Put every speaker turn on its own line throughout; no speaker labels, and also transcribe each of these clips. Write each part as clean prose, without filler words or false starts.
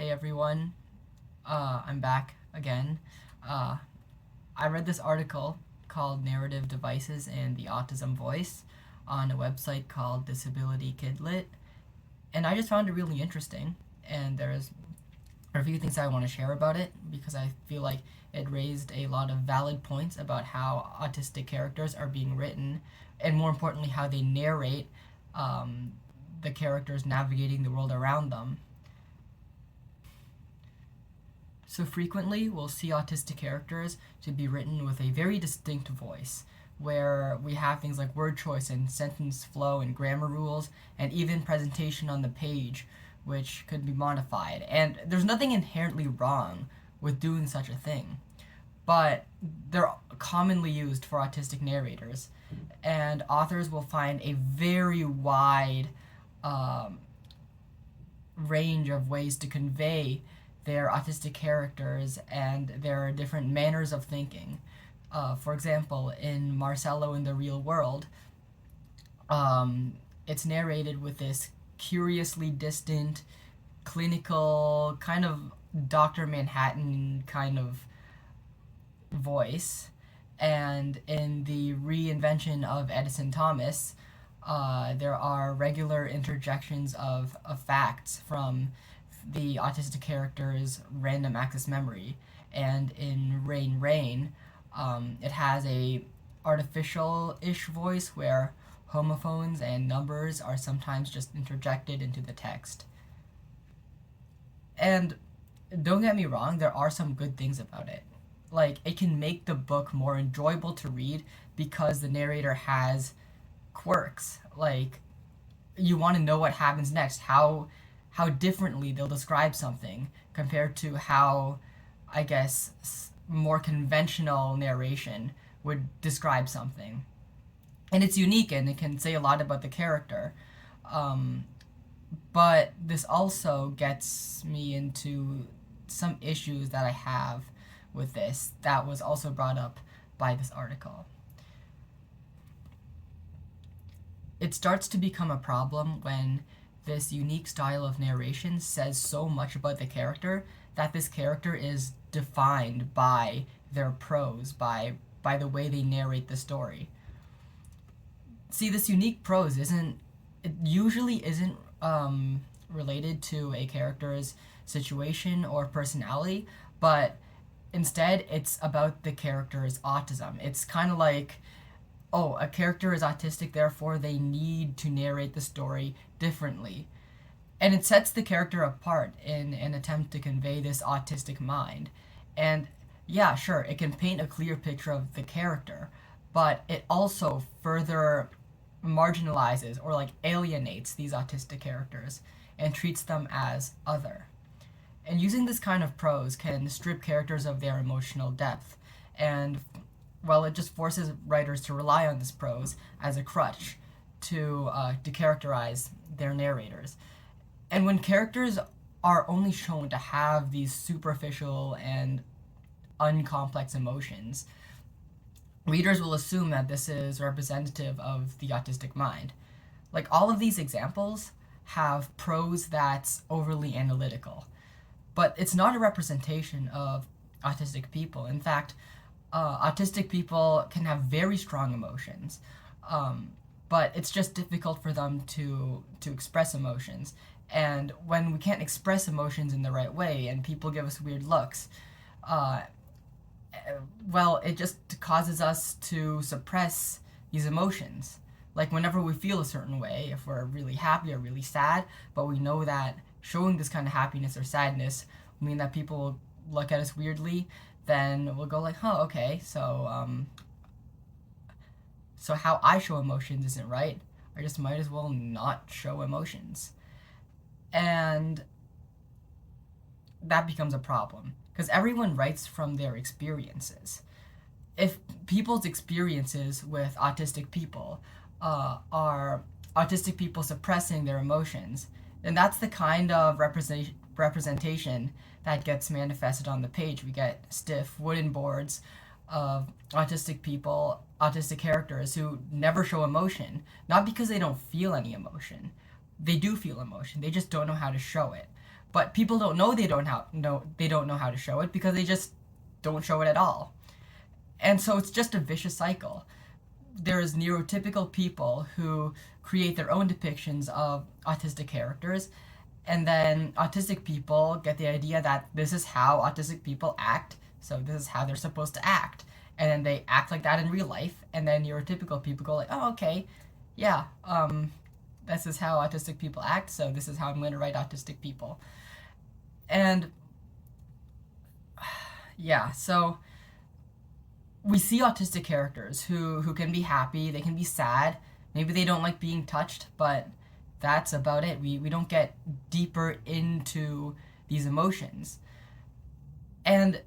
Hey everyone, I'm back again. Uh, I read this article called Narrative Devices and the Autism Voice on a website called Disability Kidlit, and I just found it really interesting. And there's a few things I want to share about it because I feel like it raised a lot of valid points about how autistic characters are being written, and more importantly, how they narrate um, the characters navigating the world around them. So frequently, we'll see autistic characters to be written with a very distinct voice, where we have things like word choice and sentence flow and grammar rules, and even presentation on the page, which could be modified. And there's nothing inherently wrong with doing such a thing, but they're commonly used for autistic narrators, and authors will find a very wide um, range of ways to convey their autistic characters and their different manners of thinking. For example, in Marcello in the Real World, it's narrated with this curiously distant, clinical, kind of Dr. Manhattan kind of voice. And in the reinvention of Edison Thomas, there are regular interjections of facts from the autistic character's random access memory. And in Rain Rain, it has a artificial-ish voice where homophones and numbers are sometimes just interjected into the text. And don't get me wrong, there are some good things about it. Like, it can make the book more enjoyable to read because the narrator has quirks. Like, you want to know what happens next, how differently they'll describe something compared to how, I guess, more conventional narration would describe something. And it's unique and it can say a lot about the character. Um, but this also gets me into some issues that I have with this that was also brought up by this article. It starts to become a problem when this unique style of narration says so much about the character that this character is defined by their prose, by the way they narrate the story. See, this unique prose it usually isn't related to a character's situation or personality, but instead it's about the character's autism. It's kind of like, oh, a character is autistic, therefore they need to narrate the story differently. And it sets the character apart in an attempt to convey this autistic mind. And yeah, sure, it can paint a clear picture of the character, but it also further marginalizes or like alienates these autistic characters and treats them as other. And using this kind of prose can strip characters of their emotional depth, and well, it just forces writers to rely on this prose as a crutch to characterize their narrators. And when characters are only shown to have these superficial and uncomplex emotions, readers will assume that this is representative of the autistic mind. Like, all of these examples have prose that's overly analytical, but it's not a representation of autistic people. In fact, autistic people can have very strong emotions, but it's just difficult for them to express emotions. And when we can't express emotions in the right way and people give us weird looks, uh, well, it just causes us to suppress these emotions. Like, whenever we feel a certain way, if we're really happy or really sad, but we know that showing this kind of happiness or sadness will mean that people will look at us weirdly, then we'll go like, huh, okay, so how I show emotions isn't right. I just might as well not show emotions. And that becomes a problem because everyone writes from their experiences. If people's experiences with autistic people are autistic people suppressing their emotions, then that's the kind of representation that gets manifested on the page. We get stiff wooden boards of autistic people, autistic characters who never show emotion, not because they don't feel any emotion. They do feel emotion, they just don't know how to show it. but people don't know they don't know how to show it because they just don't show it at all. And so it's just a vicious cycle. There's neurotypical people who create their own depictions of autistic characters, and then autistic people get the idea that this is how autistic people act, so this is how they're supposed to act. And then they act like that in real life, and then neurotypical people go like, oh, okay, yeah, this is how autistic people act, so this is how I'm going to write autistic people. And yeah, so we see autistic characters who can be happy, they can be sad, maybe they don't like being touched, but that's about it. We don't get deeper into these emotions. And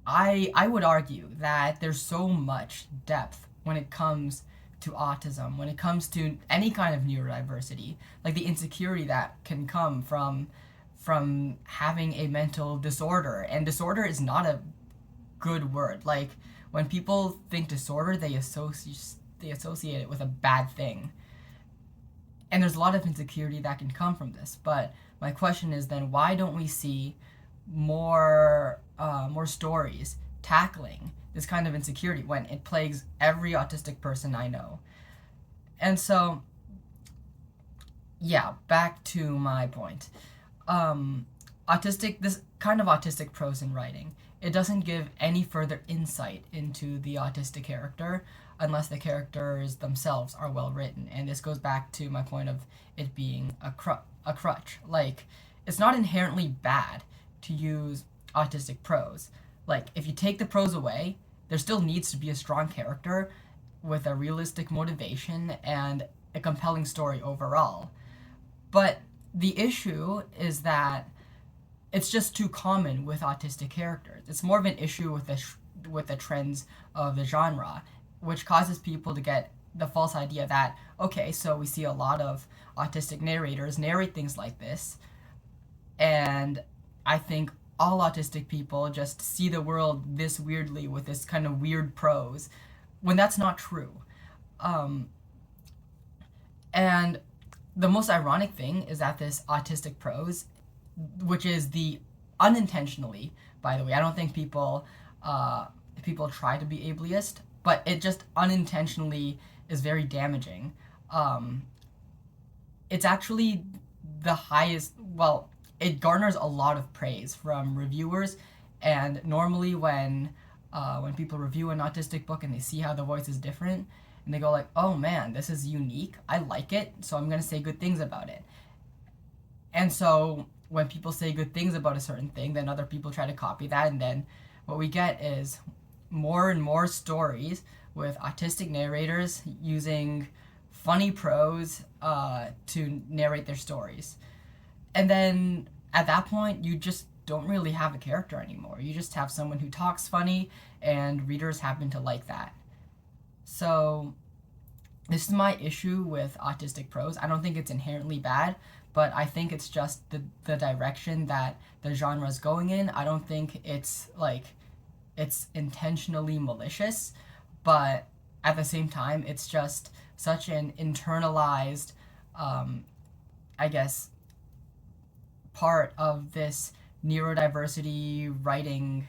I would argue that there's so much depth when it comes to autism, when it comes to any kind of neurodiversity, like the insecurity that can come from having a mental disorder. And disorder is not a good word. Like when people think disorder, they associate it with a bad thing. And there's a lot of insecurity that can come from this. But my question is then, why don't we see more stories tackling this kind of insecurity when it plagues every autistic person I know? And so, yeah, back to my point. This kind of autistic prose in writing, it doesn't give any further insight into the autistic character unless the characters themselves are well written. And this goes back to my point of it being a crutch. Like, it's not inherently bad to use autistic prose. Like, if you take the prose away, there still needs to be a strong character with a realistic motivation and a compelling story overall. But the issue is that it's just too common with autistic characters. It's more of an issue with the trends of the genre, which causes people to get the false idea that, okay, so we see a lot of autistic narrators narrate things like this, and I think all autistic people just see the world this weirdly with this kind of weird prose, when that's not true. Um, and the most ironic thing is that this autistic prose, which is the unintentionally, by the way, I don't think people try to be ableist, but it just unintentionally is very damaging. Um, it's actually the highest, well, it garners a lot of praise from reviewers, and normally when people review an autistic book and they see how the voice is different, and they go like, oh man, this is unique, I like it, so I'm going to say good things about it. And so when people say good things about a certain thing, then other people try to copy that, and then what we get is more and more stories with autistic narrators using funny prose to narrate their stories. And then at that point, you just don't really have a character anymore. You just have someone who talks funny, and readers happen to like that. So this is my issue with autistic prose. I don't think it's inherently bad, but I think it's just the direction that the genre is going in. I don't think it's intentionally malicious, but at the same time, it's just such an internalized, I guess, part of this neurodiversity writing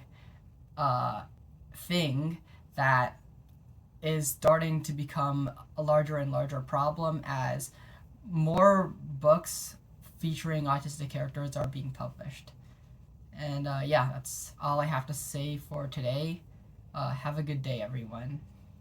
thing that is starting to become a larger and larger problem as more books featuring autistic characters are being published. And yeah, that's all I have to say for today. Have a good day, everyone.